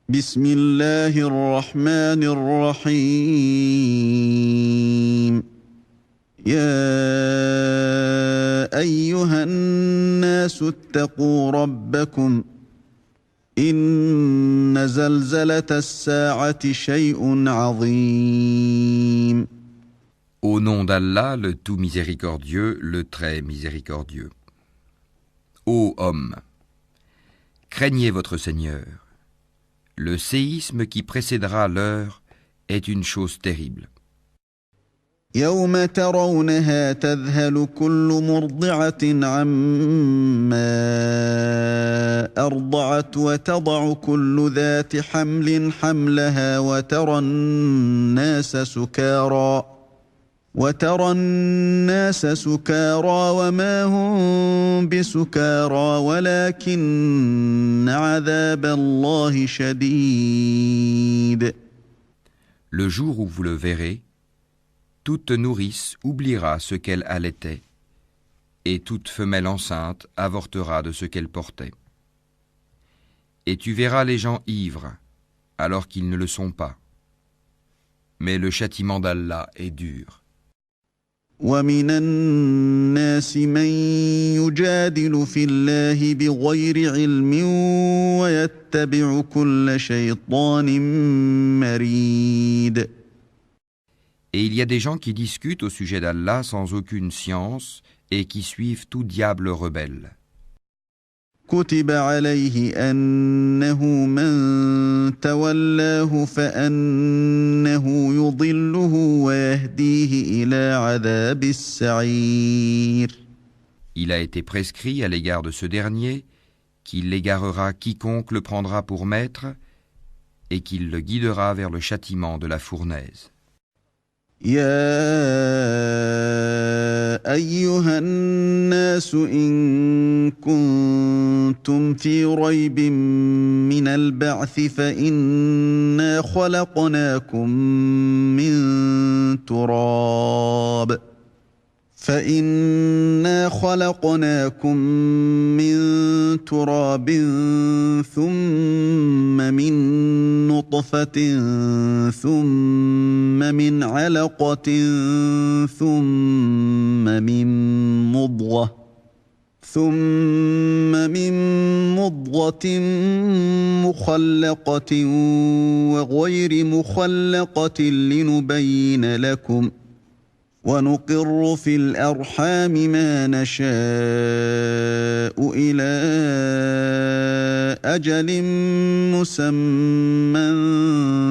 بسم الله الرحمن الرحيم يا أيها الناس اتقوا ربكم إن زلزلة الساعة شيء عظيم. Au nom d'Allah, le tout miséricordieux, le très miséricordieux. Ô hommes, craignez votre Seigneur. Le séisme qui précédera l'heure est une chose terrible. يوم ترونها تذهل كل مرضعة عما أرضعت وتضع كل ذات حمل حملها وترى الناس سكارى وما هم بسكارى ولكن عذاب الله شديد. Le jour où vous le verrez, toute nourrice oubliera ce qu'elle allaitait, et toute femelle enceinte avortera de ce qu'elle portait. Et tu verras les gens ivres, alors qu'ils ne le sont pas. Mais le châtiment d'Allah est dur. ومن الناس من يجادل في الله بغير علم ويتبع كل شيطان مريد. Et il y a des gens qui discutent au sujet d'Allah sans aucune science et qui suivent tout diable rebelle. كتب عليه أنه من تولاه فأنه يضله ويهديه إلى عذاب السعير. Il a été prescrit à l'égard de ce dernier qu'il égarera quiconque le prendra pour maître et qu'il le guidera vers le châtiment de la fournaise. يا أيها الناس إن كنتم في ريب من البعث فإنا خلقناكم من تراب ثم من نطفة ثم من علقة ثم من مضغة مخلقة وغير مخلقة لنبين لكم ونقر في الأرحام ما نشاء إلى أجل مسمى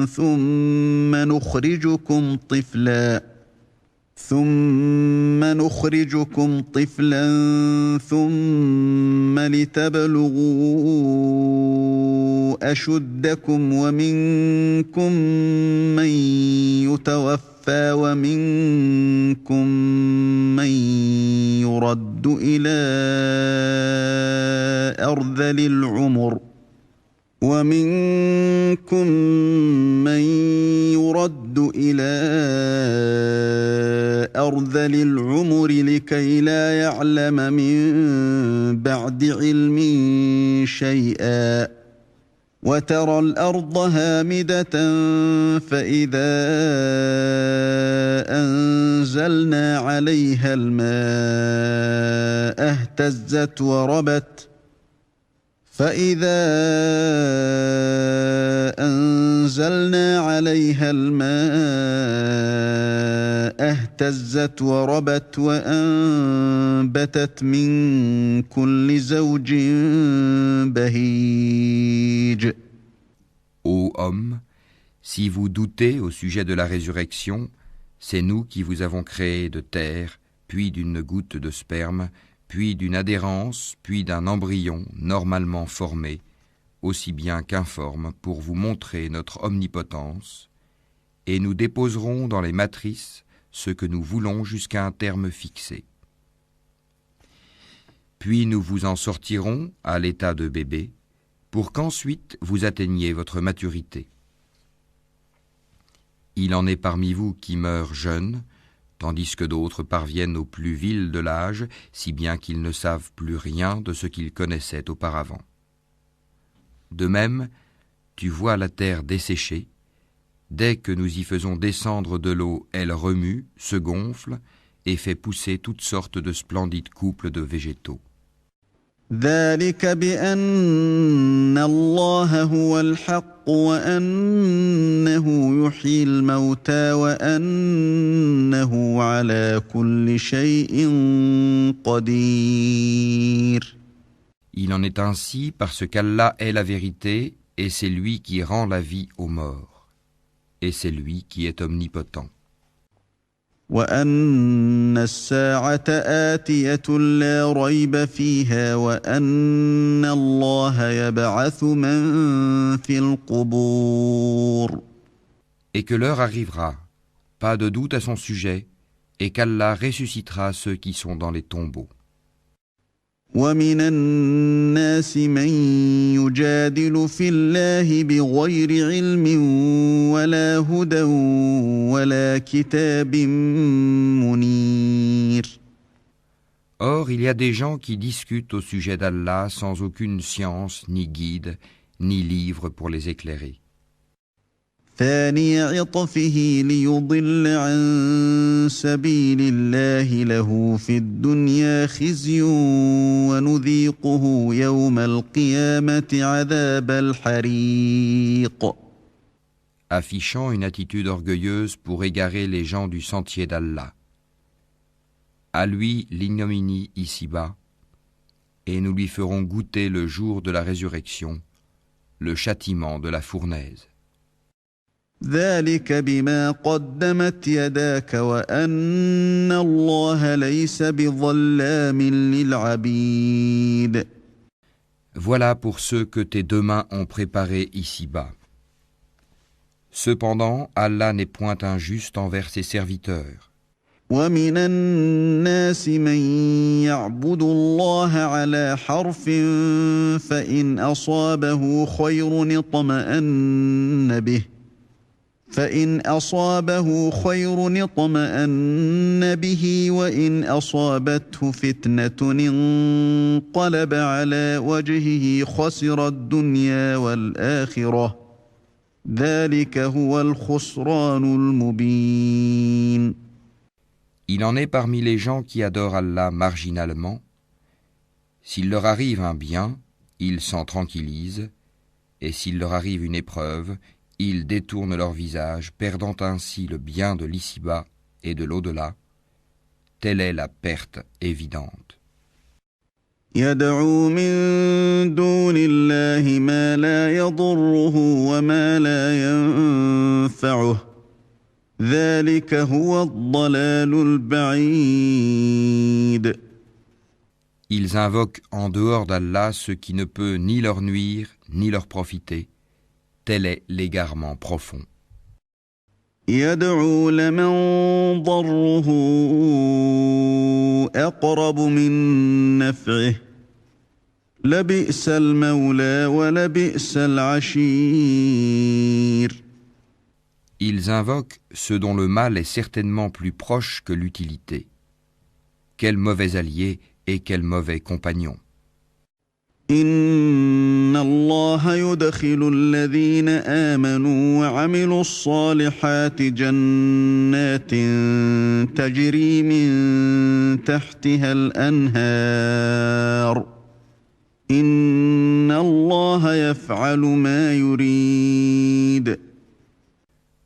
ثم نخرجكم طفلا ثم لتبلغوا أشدكم ومنكم من يتوفى ومنكم من يرد إلى أرذل العمر لكي لا يعلم من بعد علم شيئا وترى الأرض هامدة فإذا أنزلنا عليها الماء اهتزت وربت وأنبتت من كل زوج بهيج. Ô hommes, si vous doutez au sujet de la résurrection, c'est nous qui vous avons créé de terre, puis d'une goutte de sperme, puis d'une adhérence, puis d'un embryon normalement formé, aussi bien qu'informe, pour vous montrer notre omnipotence, et nous déposerons dans les matrices ce que nous voulons jusqu'à un terme fixé. Puis nous vous en sortirons à l'état de bébé, pour qu'ensuite vous atteigniez votre maturité. Il en est parmi vous qui meurent jeunes, tandis que d'autres parviennent au plus vil de l'âge, si bien qu'ils ne savent plus rien de ce qu'ils connaissaient auparavant. De même, tu vois la terre desséchée. Dès que nous y faisons descendre de l'eau, elle remue, se gonfle et fait pousser toutes sortes de splendides couples de végétaux. ذلك بأن الله هو الحق وأنه يحيي الموتى وأنه على كل شيء قدير. Il en est ainsi parce qu'Allah est la vérité et c'est lui qui rend la vie aux morts. Et c'est lui qui est omnipotent. وأن الساعة آتية لا ريب فيها وأن الله يبعث من في القبور. Et que l'heure arrivera, pas de doute à son sujet, et qu'Allah ressuscitera ceux qui sont dans les tombeaux. ومن الناس من يجادل في الله بغير علم ولا هدى ولا كتاب منير. Or, il y a des gens qui discutent au sujet d'Allah sans aucune science, ni guide, ni livre pour les éclairer. ثاني عطفه ليضل عن سبيل الله له في الدنيا خزي ونذيقه يوم القيامة عذاب الحريق. Affichant une attitude orgueilleuse pour égarer les gens du sentier d'Allah. À lui l'ignominie ici-bas, et nous lui ferons goûter le jour de la résurrection, le châtiment de la fournaise. ذلك بما قدمت يداك وأن الله ليس بظلام للعبيد. Voilà pour ceux que tes deux mains ont préparés ici-bas. Cependant, Allah n'est point injuste envers ses serviteurs. ومن الناس من يعبد الله على حرف فإن أصابه خير اطمأن به وإن أصابته فتنة انقلب على وجهه خسر الدنيا والآخرة ذلك هو الخسران المبين. Il en est parmi les gens qui adorent Allah marginalement. S'il leur arrive un bien, ils s'en tranquillisent, et s'il leur arrive une épreuve, ils détournent leur visage, perdant ainsi le bien de l'ici-bas et de l'au-delà. Telle est la perte évidente. يدعو من دون الله ما لا يضره وما لا ينفعه ذلك هو الضلال البعيد. Ils invoquent en dehors d'Allah ce qui ne peut ni leur nuire ni leur profiter. Tel est l'égarement profond. يدعو لمن ضره أقرب من نفعه لبئس المولى ولبئس العشير. Ils invoquent ce dont le mal est certainement plus proche que l'utilité. Quel mauvais allié et quel mauvais compagnon. إن الله يدخل الذين آمنوا وعملوا الصالحات جنات تجري من تحتها الأنهار إن الله يفعل ما يريد.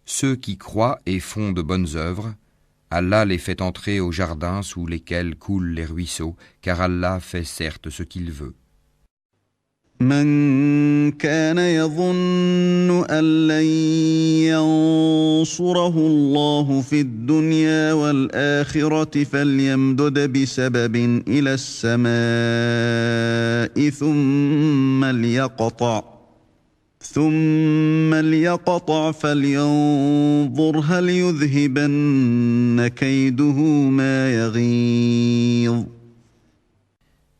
Ceux qui croient et font de bonnes œuvres, Allah les fait entrer au jardin sous lesquels coulent les ruisseaux, car Allah fait certes ce qu'il veut. من كان يظن أن لن ينصره الله في الدنيا والآخرة فليمدد بسبب إلى السماء ثم ليقطع فلينظر هل يذهبن كيده ما يغيظ.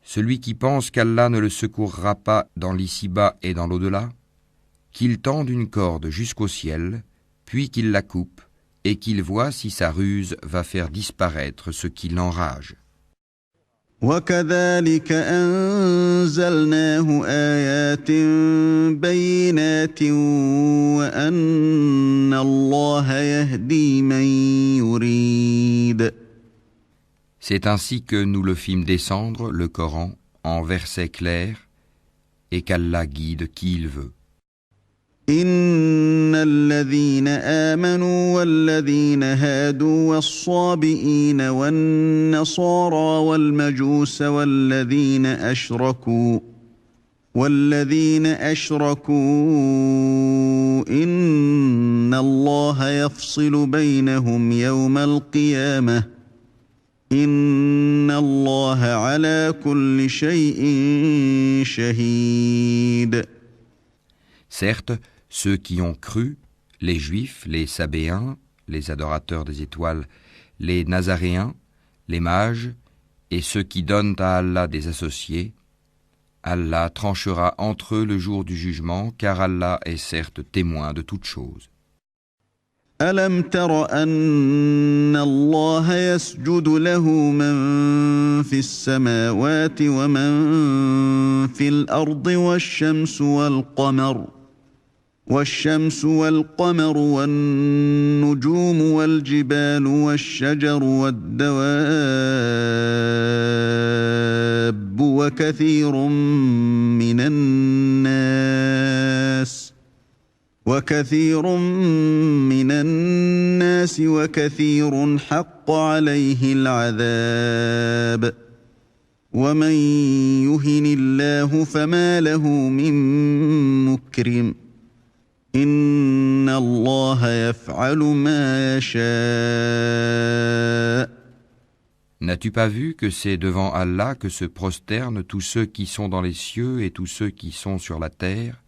Celui qui pense qu'Allah ne le secourra pas dans l'ici-bas et dans l'au-delà, qu'il tende une corde jusqu'au ciel, puis qu'il la coupe, et qu'il voit si sa ruse va faire disparaître ce qui l'enrage. وكذلك أنزلناه آيات بينات وأن الله يهدي من يريد. C'est ainsi que nous le fîmes descendre, le Coran, en versets clairs, et qu'Allah guide qui il veut. إن الذين آمنوا والذين هادوا والصابئين والنصارى والمجوس والذين أشركوا إن الله يفصل بينهم يوم القيامة إن الله على كل شيء شهيد. Certes, ceux qui ont cru, les Juifs, les Sabéens, les adorateurs des étoiles, les Nazaréens, les mages, et ceux qui donnent à Allah des associés, Allah tranchera entre eux le jour du jugement, car Allah est certes témoin de toutes choses. ألم تر أن الله يسجد له من في السماوات ومن في الأرض والشمس والقمر والنجوم والجبال والشجر والدواب وكثير من الناس وكثير حق عليه العذاب ومن يهن الله فما له من مكرم إن الله يفعل ما يشاء. N'as-tu pas vu que c'est devant Allah que se prosternent tous ceux qui sont dans les cieux et tous ceux qui sont sur la terre,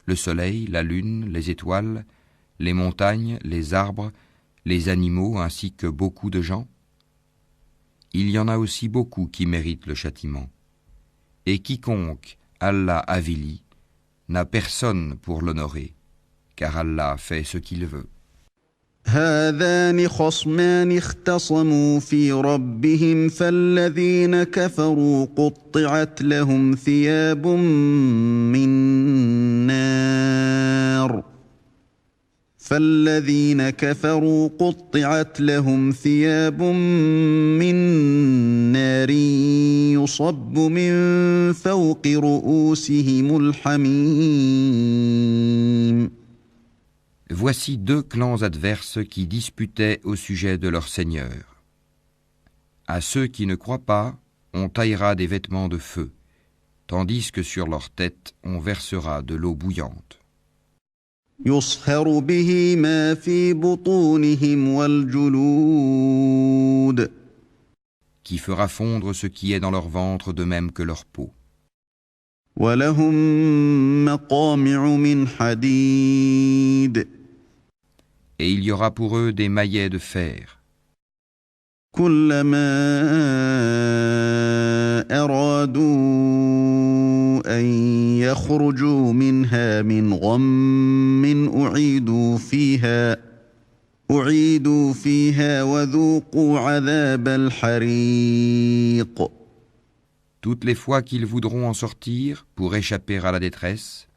le soleil, la lune, les étoiles, les montagnes, les arbres, les animaux ainsi que beaucoup de gens? Il y en a aussi beaucoup qui méritent le châtiment. Et quiconque Allah avilit n'a personne pour l'honorer, car Allah fait ce qu'il veut. هذان خصمان اختصموا في ربهم فالذين كفروا قطعت لهم ثياب من نار يصب من فوق رؤوسهم الحميم. Voici deux clans adverses qui disputaient au sujet de leur Seigneur. À ceux qui ne croient pas, on taillera des vêtements de feu, tandis que sur leur tête on versera de l'eau bouillante. يصهر به ما في بطونهم والجلود. Qui fera fondre ce qui est dans leur ventre de même que leur peau. ولهم مقامع من حديد. Et il y aura pour eux des maillets de fer. كلما أرادوا أن يخرجوا منها من غم أعيدوا فيها وذوقوا عذاب الحريق. Toutes les fois qu'ils voudront en sortir pour échapper à la détresse,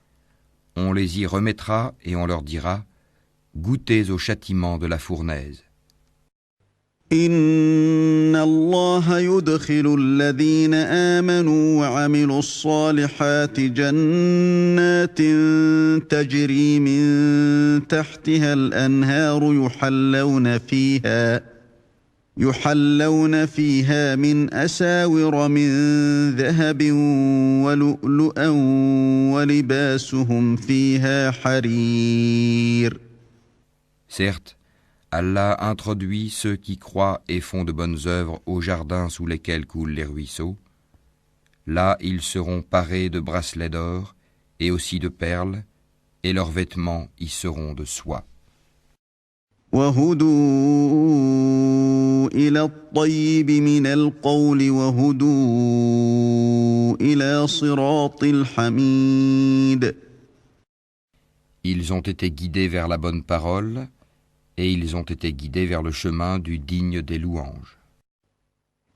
on les y remettra et on leur dira « Goûtez au châtiment de la fournaise ». إن الله يدخل الذين آمنوا وعملوا الصالحات جنات تجري من تحتها الأنهار يحلون فيها من أساور من ذهب ولؤلؤا ولباسهم فيها حرير. Certes, Allah introduit ceux qui croient et font de bonnes œuvres aux jardins sous lesquels coulent les ruisseaux. Là, ils seront parés de bracelets d'or et aussi de perles, et leurs vêtements y seront de soie. وهدوا إلى الطيب من القول وهدوا إلى صراط الحميد. Ils ont été guidés vers la bonne parole, et ils ont été guidés vers le chemin du digne des louanges.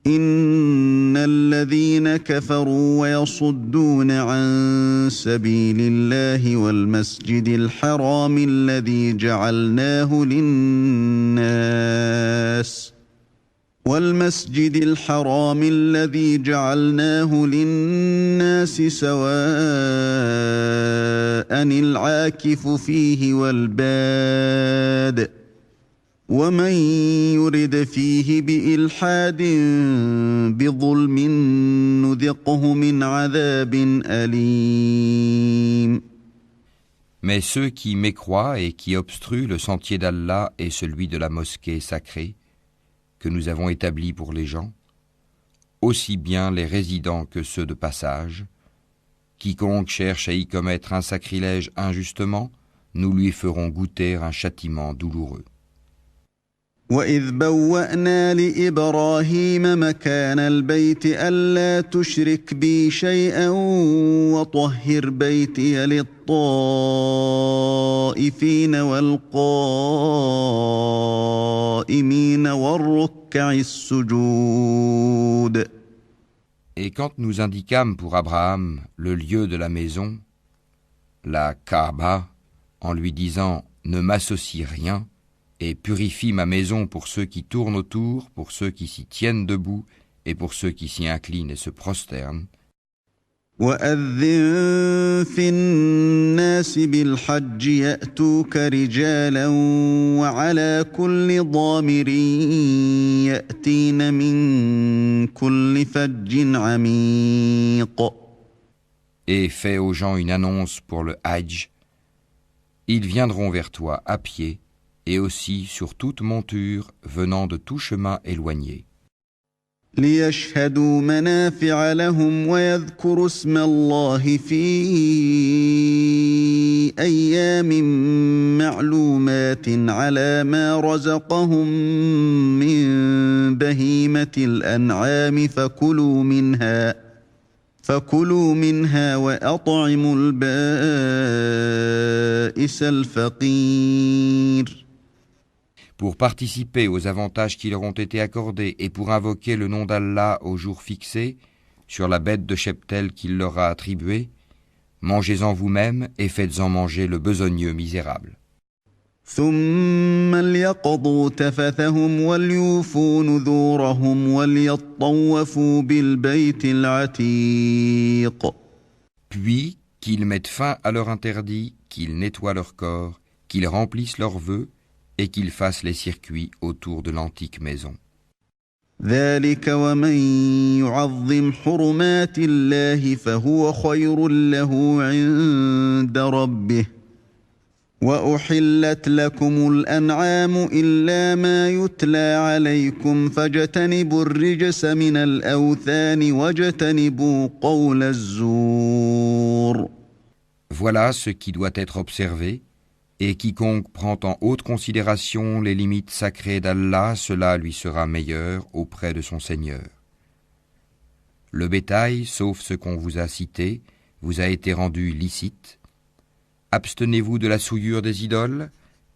إن الذين كفروا ويصدون عن سبيل الله والمسجد الحرام الذي جعلناه للناس سواء العاكف فيه والباد ومن يرد فيه بإلحاد بظلم نذقه من عذاب أليم. Mais ceux qui mécroient et qui obstruent le sentier d'Allah et celui de la mosquée sacrée que nous avons établi pour les gens, aussi bien les résidents que ceux de passage, quiconque cherche à y commettre un sacrilège injustement, nous lui ferons goûter un châtiment douloureux. وَإِذْ بَوَّأْنَا لِإِبْرَاهِيمَ مَكَانَ الْبَيْتِ أَلَّا تُشْرِكْ بِي شَيْئًا وَطَهِّرْ بَيْتِيَ لِلطَّائِفِينَ وَالْقَائِمِينَ وَالرُّكَّعِ السُّجُودِ. Et quand nous indiquâmes pour Abraham le lieu de la maison, la Kaaba, en lui disant « Ne m'associe rien », et purifie ma maison pour ceux qui tournent autour, pour ceux qui s'y tiennent debout et pour ceux qui s'y inclinent et se prosternent. وَأَذِّن فِي النَّاسِ بِالْحَجِّ يَأْتُوكَ رِجَالًا وَعَلَى كُلِّ ضَامِرٍ يَأْتِينَ مِن كُلِّ فَجٍّ عَمِيقٍ. Et fais aux gens une annonce pour le Hajj. Ils viendront vers toi à pied et aussi sur toute monture venant de tout chemin éloigné. لِيَشْهَدُوا مَنَافِعَ لَهُمْ وَيَذْكُرُوا اسْمَ اللَّهِ فِي أَيَّامٍ مَّعْلُومَاتٍ عَلَى مَا رَزَقَهُم مِّن بَهِيمَةِ الْأَنْعَامِ فَكُلُوا مِنْهَا وَأَطْعِمُوا الْبَائِسَ الْفَقِيرَ. Pour participer aux avantages qui leur ont été accordés et pour invoquer le nom d'Allah au jour fixé, sur la bête de cheptel qu'il leur a attribuée, mangez-en vous-même et faites-en manger le besogneux misérable. ثُمَّ لْيَقْضُوا تَفَثَهُمْ وَلْيُوفُوا نُذُورَهُمْ وَلْيَطَّوَّفُوا بِالْبَيْتِ الْعَتِيقِ. Puis qu'ils mettent fin à leur interdit, qu'ils nettoient leur corps, qu'ils remplissent leurs vœux, et qu'ils fassent les circuits autour de l'antique maison. ذَلِكَ وَمَن يُعَظِّمْ حُرُمَاتِ اللَّهِ فَهُوَ خَيْرٌ لَّهُ عِندَ رَبِّهِ وَأُحِلَّتْ لَكُمُ الْأَنْعَامُ إِلَّا مَا يُتْلَى عَلَيْكُمْ فَاجْتَنِبُوا الرِّجْسَ مِنَ الْأَوْثَانِ وَاجْتَنِبُوا قَوْلَ الزُّورِ. Voilà ce qui doit être observé, et quiconque prend en haute considération les limites sacrées d'Allah, cela lui sera meilleur auprès de son Seigneur. Le bétail, sauf ce qu'on vous a cité, vous a été rendu licite. Abstenez-vous de la souillure des idoles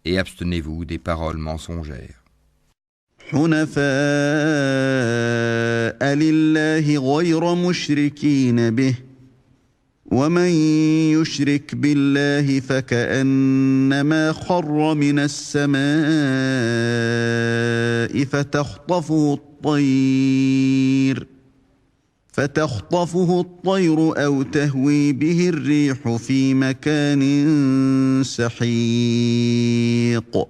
et abstenez-vous des paroles mensongères. حُنَفَاءَ لِلَّهِ غَيْرَ مُشْرِكِينَ بِهِ وَمَن يُشْرِكْ بِاللَّهِ فَكَأَنَّمَا خَرَّ مِنَ السَّمَاءِ فَتَخْطَفُهُ الطَّيْرُ أَوْ تَهْوِي بِهِ الرِّيحُ فِي مَكَانٍ سَحِيقٍ.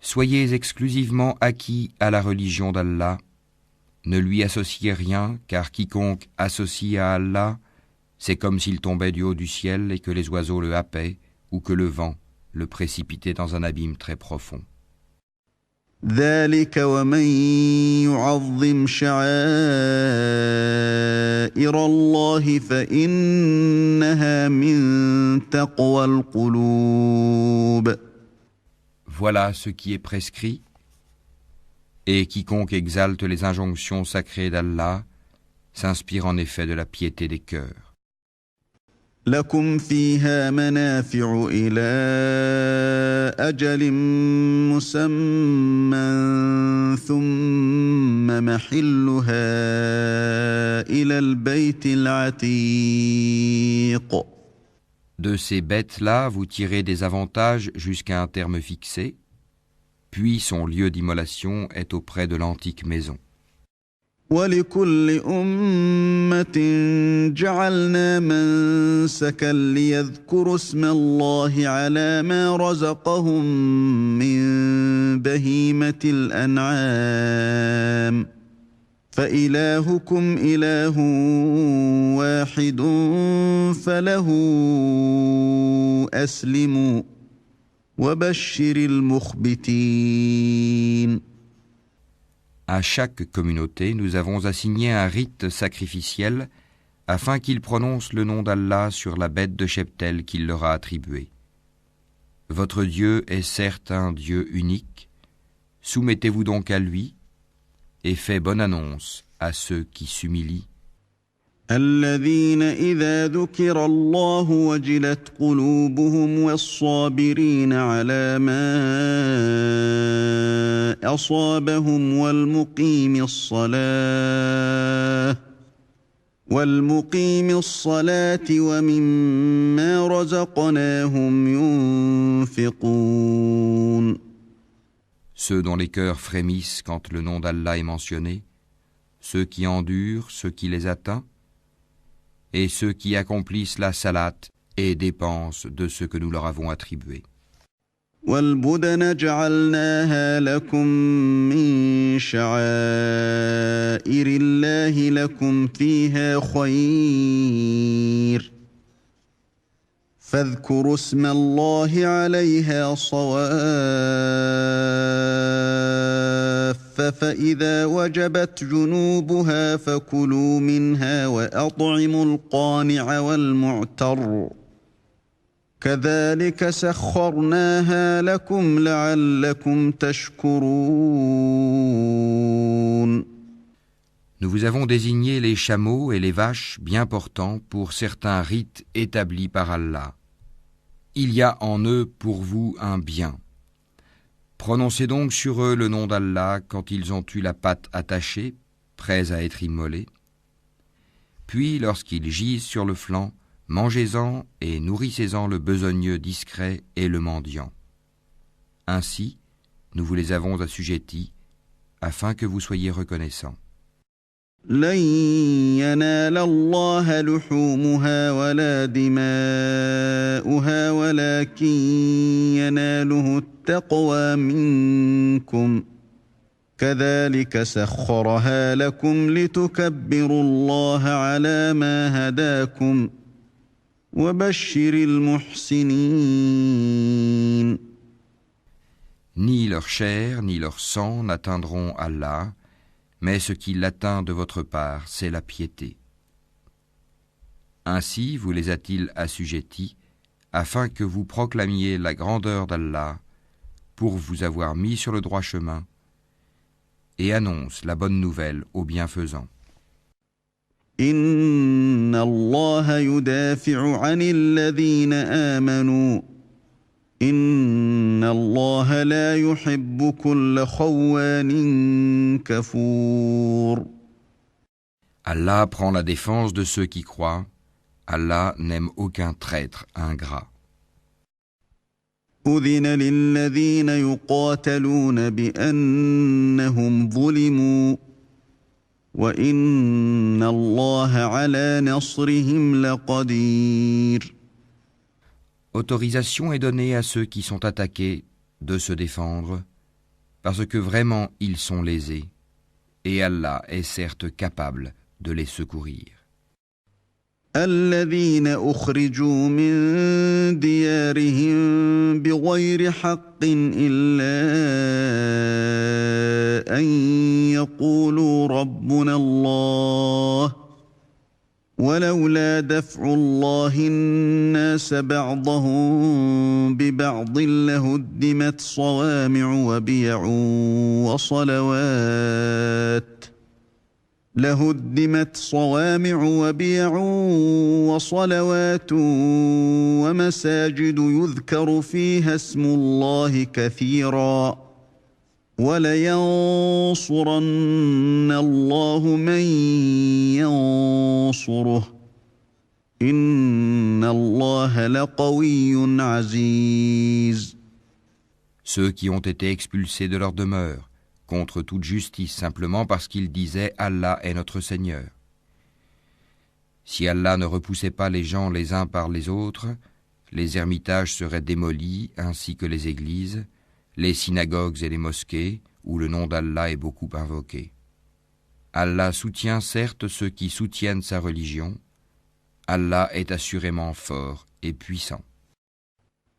Soyez exclusivement acquis à la religion d'Allah. Ne lui associez rien, car quiconque associe à Allah, c'est comme s'il tombait du haut du ciel et que les oiseaux le happaient, ou que le vent le précipitait dans un abîme très profond. ذَلِكَ وَمَن يُعَظِّمْ شَعَائِرَ اللَّهِ فَإِنَّهَا مِن تَقْوَى الْقُلُوبِ. Voilà ce qui est prescrit, et quiconque exalte les injonctions sacrées d'Allah s'inspire en effet de la piété des cœurs. لَكُمْ فِيهَا مَنَافِعُ إِلَىٰ أَجَلٍ مُّسَمًّى ثُمَّ ثم محلها إلى البيت العتيق. De ces bêtes-là, vous tirez des avantages jusqu'à un terme fixé, puis son lieu d'immolation est auprès de l'antique maison. ولكل أمة جعلنا منسكا ليذكروا اسم الله على ما رزقهم من بهيمة الأنعام فإلهكم إله واحد فله أسلموا وبشر المخبتين. À chaque communauté, nous avons assigné un rite sacrificiel afin qu'ils prononcent le nom d'Allah sur la bête de cheptel qu'il leur a attribuée. Votre Dieu est certes un Dieu unique, soumettez-vous donc à lui et faites bonne annonce à ceux qui s'humilient. الذين إذا ذكر الله وجلت قلوبهم والصابرين على ما أصابهم والمقيم الصلاة ومما رزقناهم ينفقون. Ceux dont les cœurs frémissent quand le nom d'Allah est mentionné, ceux qui endurent ce qui les atteint, et ceux qui accomplissent la salate et dépensent de ce que nous leur avons attribué. وَالْبُدَنَ جَعَلْنَاهَا لَكُم مِّن شَعَائِرِ اللَّهِ لَكُمْ فِيهَا خَيْرٌ فَاذْكُرُوا اسْمَ اللَّهِ عَلَيْهَا صَوَافَّ فَإِذَا وَجَبَتْ جُنُوبُهَا فَكُلُوا مِنْهَا وَأَطْعِمُوا الْقَانِعَ وَالْمُعْتَرَّ كَذَلِكَ سَخَّرْنَاهَا لَكُمْ لَعَلَّكُمْ تَشْكُرُونَ. Nous vous avons désigné les chameaux et les vaches bien portants pour certains rites établis par Allah. Il y a en eux pour vous un bien. Prononcez donc sur eux le nom d'Allah quand ils ont eu la patte attachée, prêts à être immolés. Puis, lorsqu'ils gisent sur le flanc, mangez-en et nourrissez-en le besogneux discret et le mendiant. Ainsi, nous vous les avons assujettis, afin que vous soyez reconnaissants. لن ينال الله لحومها ولا دماؤها ولكن يناله التقوى منكم كذلك سخرها لكم لتكبروا الله على ما هداكم وبشر المحسنين. Ni leur chair ni leur sang n'atteindront Allah, mais ce qui l'atteint de votre part, c'est la piété. Ainsi vous les a-t-il assujettis, afin que vous proclamiez la grandeur d'Allah, pour vous avoir mis sur le droit chemin, et annonce la bonne nouvelle aux bienfaisants. إن الله يدافع عن الذين آمنوا إن الله لا يحب كل خوان كفور. Allah prend la défense de ceux qui croient. Allah n'aime aucun traître ingrat. أذن للذين يقاتلون بأنهم ظلموا وإن الله على نصرهم لقدير. Autorisation est donnée à ceux qui sont attaqués de se défendre, parce que vraiment ils sont lésés, et Allah est certes capable de les secourir. الذين أخرجوا من ديارهم بغير حق إلا أن يقولوا ربنا الله ولولا دفع الله الناس بعضهم ببعض لهدمت صوامع وبيع وصلوات ومساجد يذكر فيها اسم الله كثيرا وَلَيَنصُرَنَّ اللَّهُ مَن يَنصُرُهُ إِنَّ اللَّهَ لَقَوِيٌّ عَزِيزٌ. Ceux qui ont été expulsés de leur demeure, contre toute justice, simplement parce qu'ils disaient « Allah est notre Seigneur ». Si Allah ne repoussait pas les gens les uns par les autres, les ermitages seraient démolis ainsi que les églises, les synagogues et les mosquées, où le nom d'Allah est beaucoup invoqué. Allah soutient certes ceux qui soutiennent sa religion. Allah est assurément fort et puissant.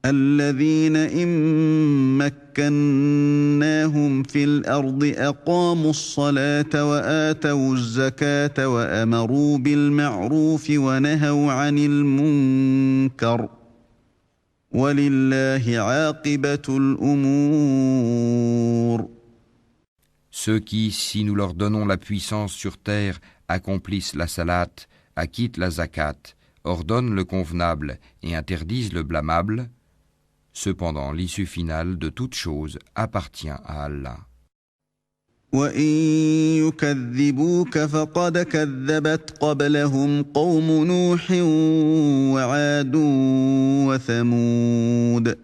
الذين إن مكناهم في الأرض أقاموا الصلاة وآتوا الزكاة وأمروا بالمعروف ونهوا عن المنكر ولله عاقبة الأمور. Ceux qui, si nous leur donnons la puissance sur terre, accomplissent la salate, acquittent la zakat, ordonnent le convenable et interdisent le blâmable, cependant l'issue finale de toute chose appartient à Allah. وَإِن يُكَذِّبُوكَ فَقَدْ كَذَّبَتْ قَبْلَهُمْ قَوْمُ نُوحٍ وَعَادٌ وَثَمُودَ.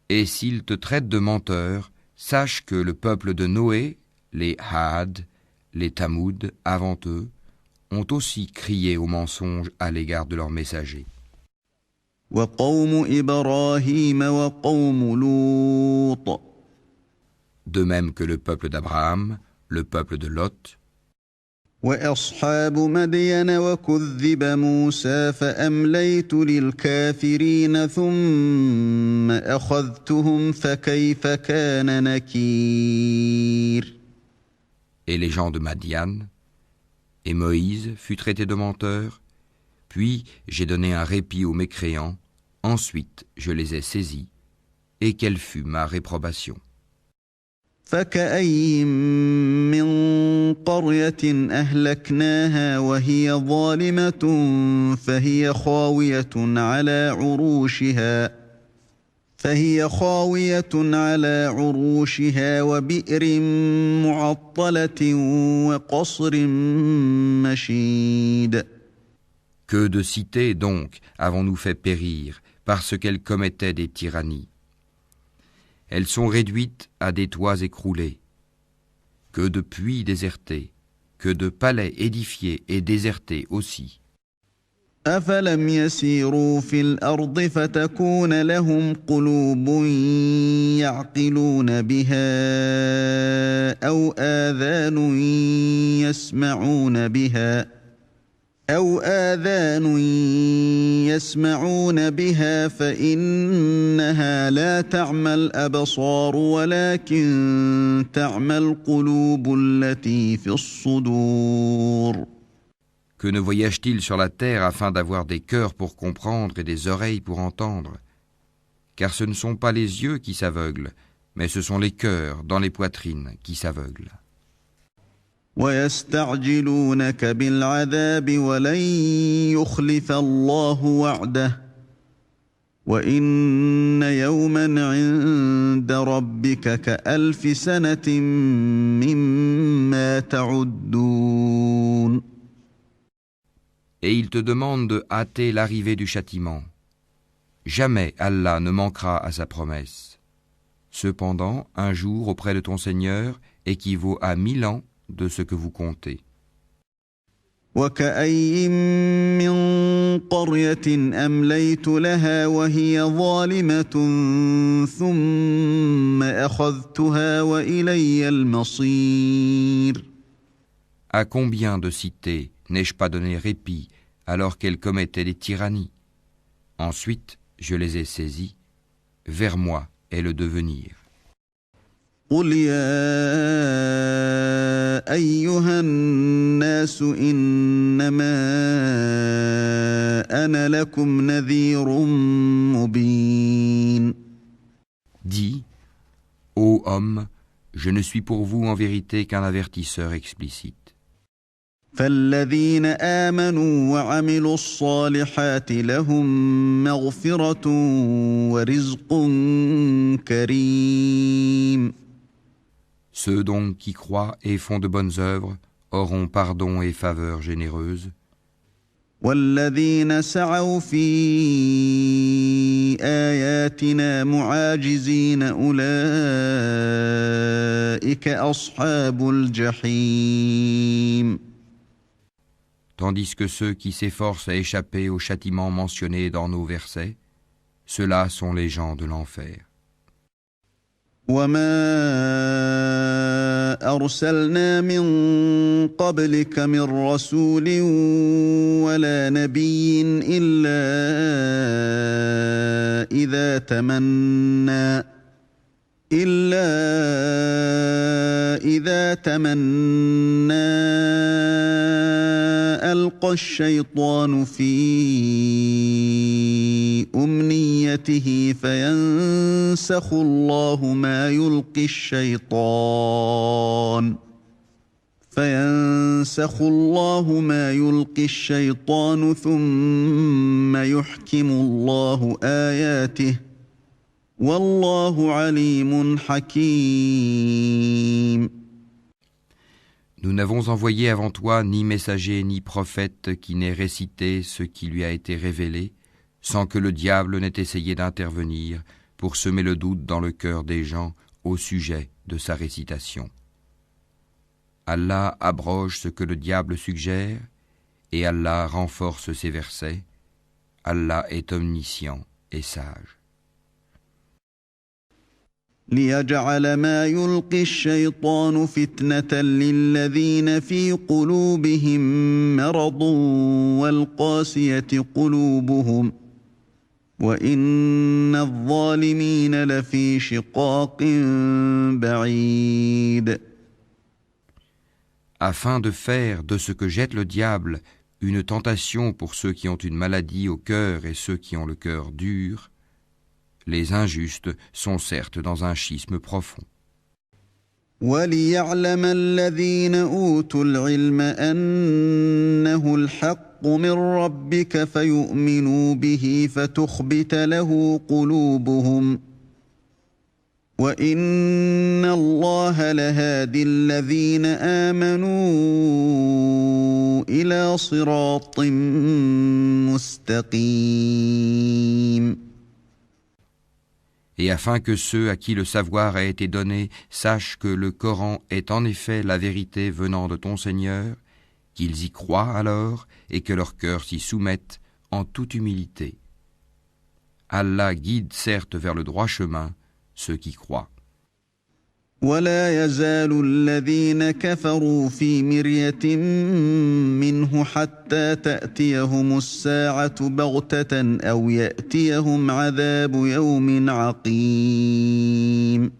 Et s'ils te traitent de menteur, sache que le peuple de Noé, les Had, les Tamoud, avant eux, ont aussi crié au mensonge à l'égard de leurs messagers. وَقَوْمُ إِبْرَاهِيمَ وَقَوْمُ لُوطٍ. De même que le peuple d'Abraham, le peuple de Lot, وَأَصْحَابُ مَدْيَنَ وَكُذِّبَ مُوسَى فَأَمْلَيْتُ لِلْكَافِرِينَ ثُمَّ أَخَذْتُهُمْ فَكَيْفَ كَانَ نَكِيرِ. et les gens de Madian, et Moïse fut traité de menteur, puis j'ai donné un répit aux mécréants, ensuite je les ai saisis, et quelle fut ma réprobation. فَكَأَيِّن مِّن قَرْيَةٍ أَهْلَكْنَاهَا وَهِيَ ظَالِمَةٌ فهي خاوية على عروشها وبئر معطلة وقصر مشيد. Que de cités donc avons-nous fait périr parce qu'elles commettaient des tyrannies. Elles sont réduites à des toits écroulés. Que de puits désertés, que de palais édifiés et désertés aussi. أفلم يسيروا في الأرض فتكون لهم قلوب يعقلون بها أو آذان يسمعون بها فإنها لا تعمى الأبصار ولكن تعمى القلوب التي في الصدور. Que ne voyage-t-il sur la terre afin d'avoir des cœurs pour comprendre et des oreilles pour entendre? Car ce ne sont pas les yeux qui s'aveuglent, mais ce sont les cœurs dans les poitrines qui s'aveuglent. وَيَسْتَعْجِلُونَكَ بِالْعَذَابِ وَلَن يُخْلِفَ اللَّهُ وَعْدَهُ وَإِنَّ يَوْمًا عِندَ رَبِّكَ كَأَلْفِ سَنَةٍ مِّمَّا تَعُدُّونَ. Et il te demande de hâter l'arrivée du châtiment. Jamais Allah ne manquera à sa promesse. Cependant, un jour auprès de ton Seigneur équivaut à 1000 ans de ce que vous comptez. وَكَأَيِّن مِّن قَرْيَةٍ أَمْلَيْتُ لَهَا وَهِيَ ظَالِمَةٌ ثُمَّ أَخَذْتُهَا وَإِلَيَّ الْمَصِيرُ. À combien de cités n'ai-je pas donné répit alors qu'elles commettaient des tyrannies? Ensuite, je les ai saisies. Vers moi est le devenir. قُلْ يَا أَيُّهَا النَّاسُ إِنَّمَا أَنَا لَكُمْ نَذِيرٌ مُّبِينٌ. Dis, ô homme, je ne suis pour vous en vérité qu'un avertisseur explicite. فالذين آمنوا وعملوا الصالحات لهم مغفرة ورزق كريم. Ceux donc qui croient et font de bonnes œuvres auront pardon et faveur généreuse. والذين سعوا في آياتنا معاجزين أولئك أصحاب الجحيم. Tandis que ceux qui s'efforcent à échapper au châtiment mentionné dans nos versets, ceux-là sont les gens de l'enfer. وما أرسلنا من قبلك من رسول ولا نبي إلا إذا تمنى ألقى الشيطان في أمنيته فينسخ الله ما يلقي الشيطان ثم يحكم الله آياته والله عليم حكيم. Nous n'avons envoyé avant toi ni messager ni prophète qui n'ait récité ce qui lui a été révélé, sans que le diable n'ait essayé d'intervenir pour semer le doute dans le cœur des gens au sujet de sa récitation. Allah abroge ce que le diable suggère, et Allah renforce ses versets. Allah est omniscient et sage. ليجعل ما يلقي الشيطان فتنة للذين في قلوبهم مرض والقاسية قلوبهم وإن الظالمين لفي شقاق بعيد. Afin de faire de ce que jette le diable une tentation pour ceux qui ont une maladie au cœur et ceux qui ont le cœur dur, les injustes sont certes dans un schisme profond. وَلِيَعْلَمَ الَّذِينَ أُوتُوا الْعِلْمَ أَنَّهُ الْحَقُّ مِنْ رَبِّكَ فَيُؤْمِنُوا بِهِ فَتُخْبِتَ لَهُ قُلُوبُهُمْ وَإِنَّ اللَّهَ لَهَادِ الَّذِينَ آمَنُوا إِلَى صِرَاطٍ مُسْتَقِيمٍ. Et afin que ceux à qui le savoir a été donné sachent que le Coran est en effet la vérité venant de ton Seigneur, qu'ils y croient alors et que leur cœur s'y soumette en toute humilité. Allah guide certes vers le droit chemin ceux qui croient. ولا يزال الذين كفروا في مرية منه حتى تأتيهم الساعة بغتة أو يأتيهم عذاب يوم عقيم.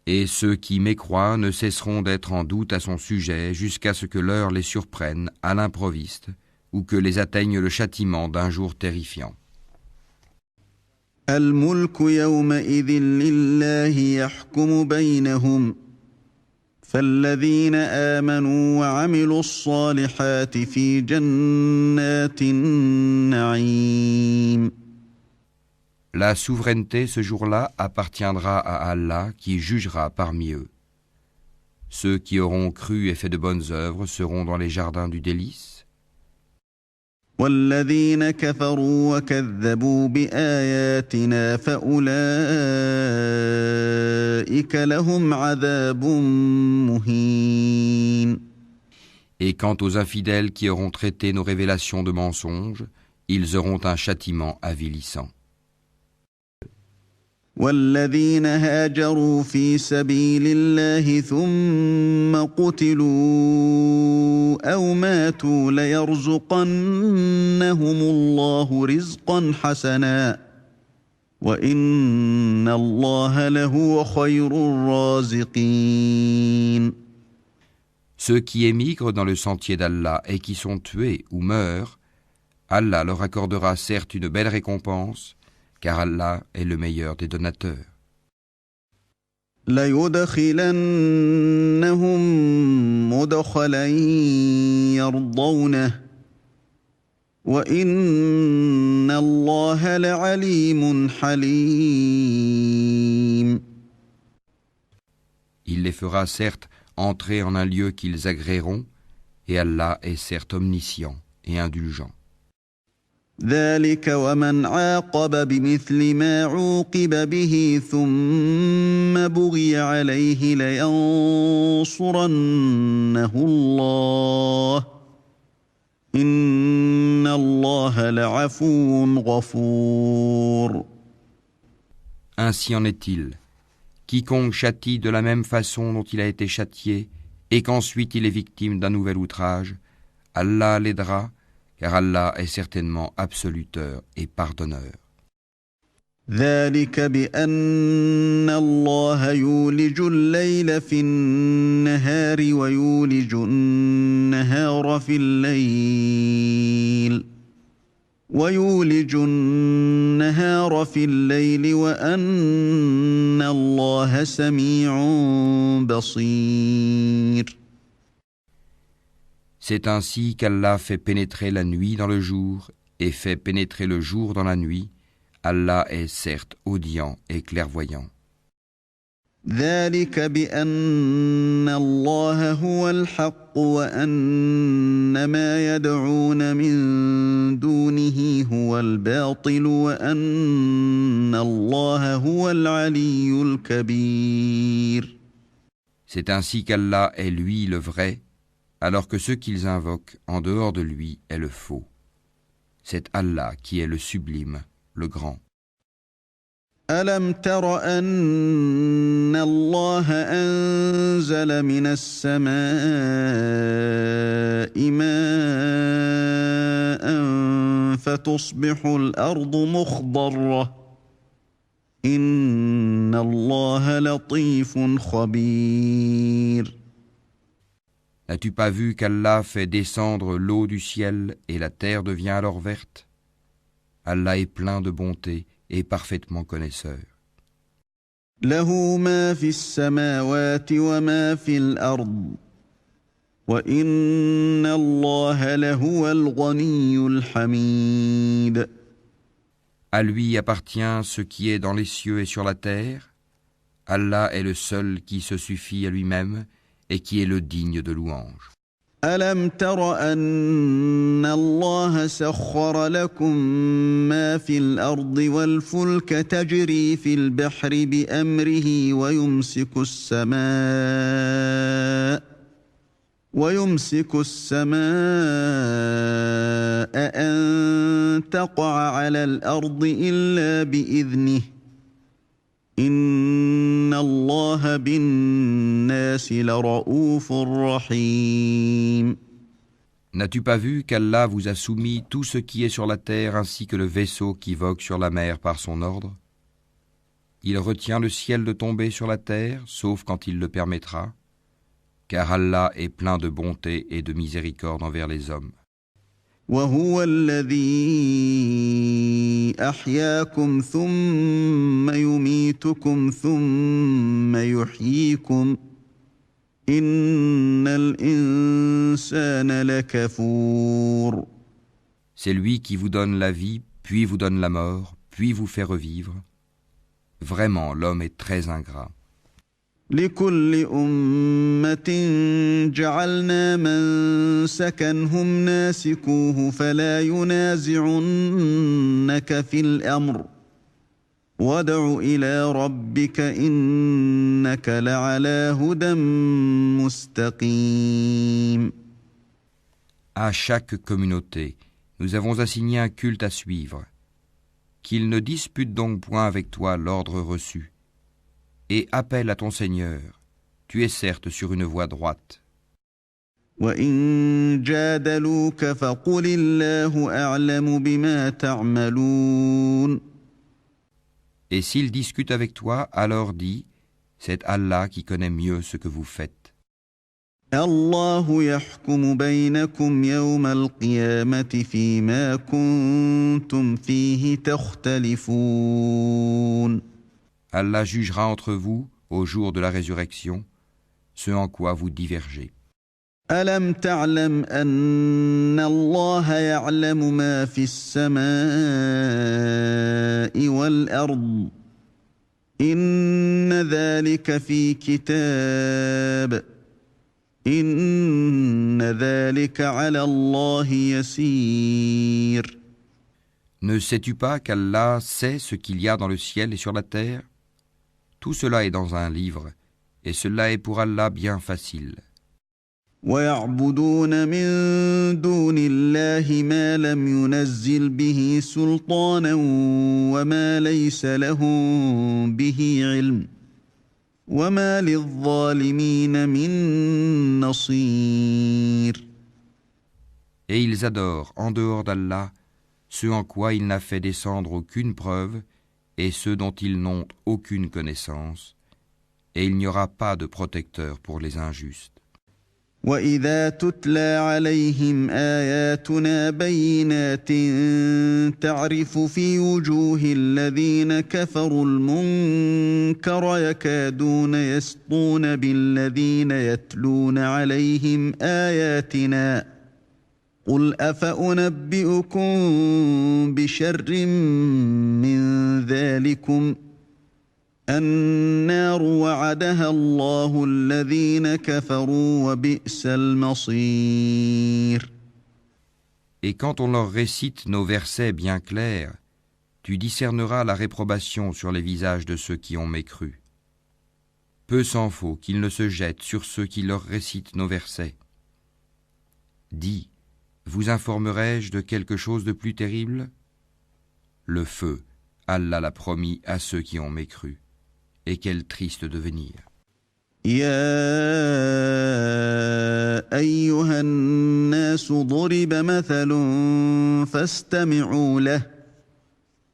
Et ceux qui mécroient ne cesseront d'être en doute à son sujet jusqu'à ce que l'heure les surprenne à l'improviste ou que les atteigne le châtiment d'un jour terrifiant. الملك يومئذ لله يحكم بينهم فالذين آمنوا وعملوا الصالحات في جنات النعيم. La souveraineté ce jour-là appartiendra à Allah qui jugera parmi eux. Ceux qui auront cru et fait de bonnes œuvres seront dans les jardins du délice. والذين كفروا وكذبوا بآياتنا فأولئك لهم عذاب مهين. Et quant aux infidèles qui auront traité nos révélations de mensonges, ils auront un châtiment avilissant. والذين هاجروا في سبيل الله ثم قتلوا أو ماتوا ليرزقنهم الله رزقا حسنا وإن الله لهو خير الرازقين. Ceux qui émigrent dans le sentier d'Allah et qui sont tués ou meurent, Allah leur accordera certes une belle récompense, car Allah est le meilleur des donateurs. ليدخلنهم مدخلا يرضونه وإن الله لعليم حليم. Il les fera certes entrer en un lieu qu'ils agréeront, et Allah est certes omniscient et indulgent. ذلك ومن عاقب بمثل ما عوقب به ثم بغي عليه لينصرنه الله إن الله لعفو غفور. Ainsi en est-il. Quiconque châtie de la même façon dont il a été châtié, et qu'ensuite il est victime d'un nouvel outrage, Allah l'aidera, car Allah est certainement absoluteur et pardonneur. ذلك بأن الله يولج الليل في النهار ويولج النهار في الليل وأن الله سميع بصير. C'est ainsi qu'Allah fait pénétrer la nuit dans le jour et fait pénétrer le jour dans la nuit. Allah est certes audient et clairvoyant. ذلك بأن الله هو الحق وأن ما يدعون من دونه هو الباطل وأن الله هو العلي الكبير. C'est ainsi qu'Allah est lui le vrai, alors que ce qu'ils invoquent en dehors de lui est le faux. C'est Allah qui est le sublime, le grand. ألم تر أن الله أنزل من السماء ماء فتصبح الأرض مخضرة إن الله لطيف خبير. N'as-tu pas vu qu'Allah fait descendre l'eau du ciel et la terre devient alors verte? Allah est plein de bonté et parfaitement connaisseur. له ما في السماوات وما في الأرض وإن الله لهو الغني الحميد. À lui appartient ce qui est dans les cieux et sur la terre. Allah est le seul qui se suffit à lui-même et qui est le digne de louange. ألم تر أن الله سخر لكم ما في الأرض والفلك تجري في البحر بأمره ويمسك السماء أن تقع على الأرض إلا بإذنه إن الله بالناس لرؤوف رحيم. N'as-tu pas vu qu'Allah vous a soumis tout ce qui est sur la terre ainsi que le vaisseau qui vogue sur la mer par son ordre? Il retient le ciel de tomber sur la terre, sauf quand il le permettra, car Allah est plein de bonté et de miséricorde envers les hommes. وهو الذي أحياكم ثم يميتكم ثم يحييكم إن الإنسان لكفور. C'est lui qui vous donne la vie, puis vous donne la mort, puis vous fait revivre. Vraiment, l'homme est très ingrat. لكل أمة جعلنا منسكا هم ناسكوه فلا ينازعنك في الأمر وادع إلى ربك إنك لعلى هدى مستقيم. À chaque communauté, nous avons assigné un culte à suivre. Qu'il ne dispute donc point avec toi l'ordre reçu. Et appelle à ton Seigneur, tu es certes sur une voie droite. وَإِن جَادَلُوكَ فَقُلِ اللَّهُ أَعْلَمُ بِمَا تَعْمَلُونَ. Et s'ils discutent avec toi, alors dis, c'est Allah qui connaît mieux ce que vous faites. الله يحكم بينكم يوم القيامة فيما كنتم فيه تختلفون. Allah jugera entre vous, au jour de la résurrection, ce en quoi vous divergez. ألم تعلم أن الله يعلم ما في السماء والأرض إن ذلك في كتاب إن ذلك على الله يسير. Ne sais-tu pas qu'Allah sait ce qu'il y a dans le ciel et sur la terre? Tout cela est dans un livre, et cela est pour Allah bien facile. ويعبدون من دون الله ما لم ينزل به سلطانا وما ليس لهم به علم وما للظالمين من نصير. Et ils adorent en dehors d'Allah ce en quoi il n'a fait descendre aucune preuve et ceux dont ils n'ont aucune connaissance, et il n'y aura pas de protecteur pour les injustes. وَإِذَا تُتْلَى عَلَيْهِمْ آيَاتُنَا بَيِّنَاتٍ تَعْرِفُ فِي وُجُوهِ الَّذِينَ كَفَرُوا الْمُنكَرَ يَكَادُونَ يَسْطُونَ بِالَّذِينَ يَتْلُونَ عَلَيْهِمْ آيَاتِنَا قُلْ أَفَأُنَبِّئُكُم بِشَرٍّ مِّن ذَلِكُمْ النار وعدها الله الذين كفروا وبئس المصير. Et quand on leur récite nos versets bien clairs, tu discerneras la réprobation sur les visages de ceux qui ont mécru. Peu s'en faut qu'ils ne se jettent sur ceux qui leur récitent nos versets. Dis, vous informerai-je de quelque chose de plus terrible? Le feu, Allah l'a promis à ceux qui ont mécru. Et quel triste devenir. يا أيها الناس ضرب مثل فاستمعوا له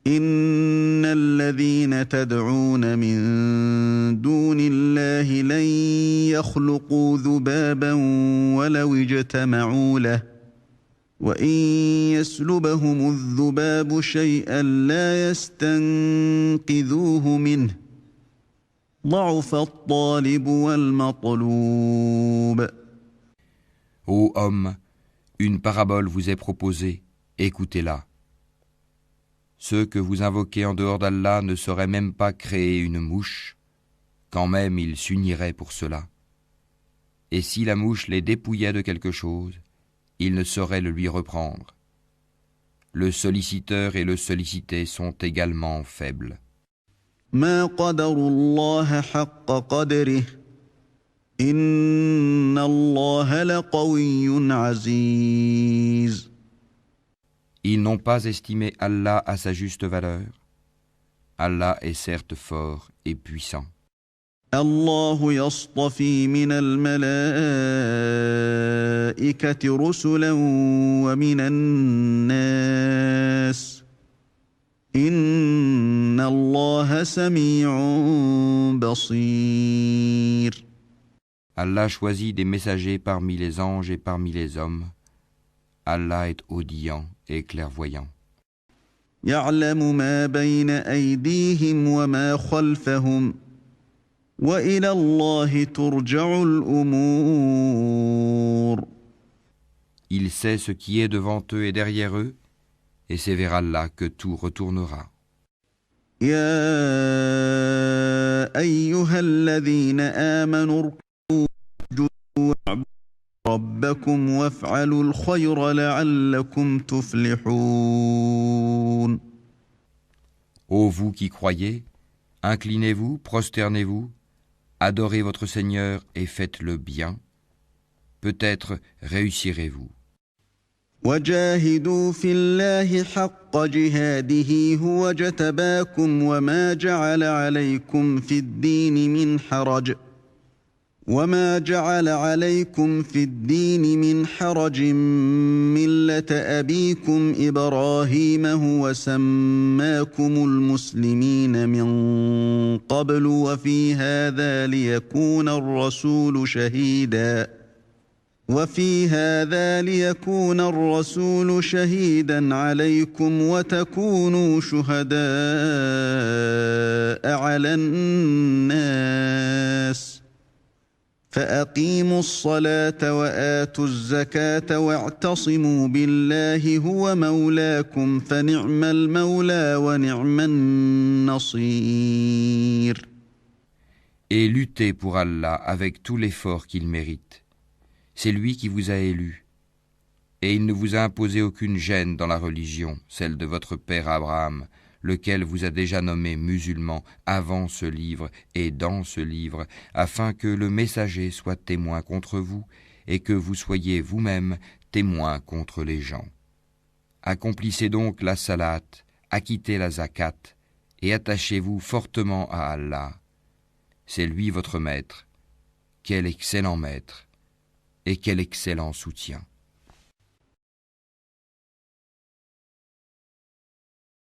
إن الذين تدعون من دون الله لن يخلقوا ذبابا ولو اجتمعوا له وإن يسلبهم الذباب شيئا لا يستنقذوه منه ضعف الطالب والمطلوب. Ô homme, une parabole vous est proposée, écoutez-la. Ceux que vous invoquez en dehors d'Allah ne sauraient même pas créer une mouche, quand même ils s'uniraient pour cela. Et si la mouche les dépouillait de quelque chose, ils ne sauraient le lui reprendre. Le solliciteur et le sollicité sont également faibles. ما قدروا الله حق قدره إن الله لقوي عزيز. Ils n'ont pas estimé Allah à sa juste valeur. Allah est certes fort et puissant. الله يصطفي من الملائكة رسلا ومن الناس إن الله سميع بصير. Allah choisit des messagers parmi les anges et parmi les hommes. Allah est audient et clairvoyant. يعلم ما بين أيديهم وما خلفهم وإلى الله ترجع الأمور. Il sait ce qui est devant eux et derrière eux, et c'est vers Allah que tout retournera. يا أيها الذين آمنوا اركعوا واسجدوا واعبدوا ربكم وافعلوا الخير لعلكم تفلحون. Ô vous qui croyez, inclinez-vous, prosternez-vous, adorez votre Seigneur et faites le bien. Peut-être réussirez-vous. وجاهدوا في الله حق جهاده هو اجتباكم وما جعل عليكم في الدين من حرج ملة أبيكم إبراهيم هو سماكم المسلمين من قبل وفي هذا ليكون الرسول شهيدا عليكم وتكونوا شهداء على الناس فأقيموا الصلاة وآتوا الزكاة واعتصموا بالله هو مولاكم فنعم المولى ونعم النصير. et luttez pour Allah avec tout l'effort qu'il mérite. C'est lui qui vous a élu, et il ne vous a imposé aucune gêne dans la religion, celle de votre père Abraham, lequel vous a déjà nommé musulman avant ce livre et dans ce livre, afin que le messager soit témoin contre vous et que vous soyez vous-même témoin contre les gens. Accomplissez donc la salate, acquittez la zakat et attachez-vous fortement à Allah. C'est lui votre maître. Quel excellent maître et quel excellent soutien.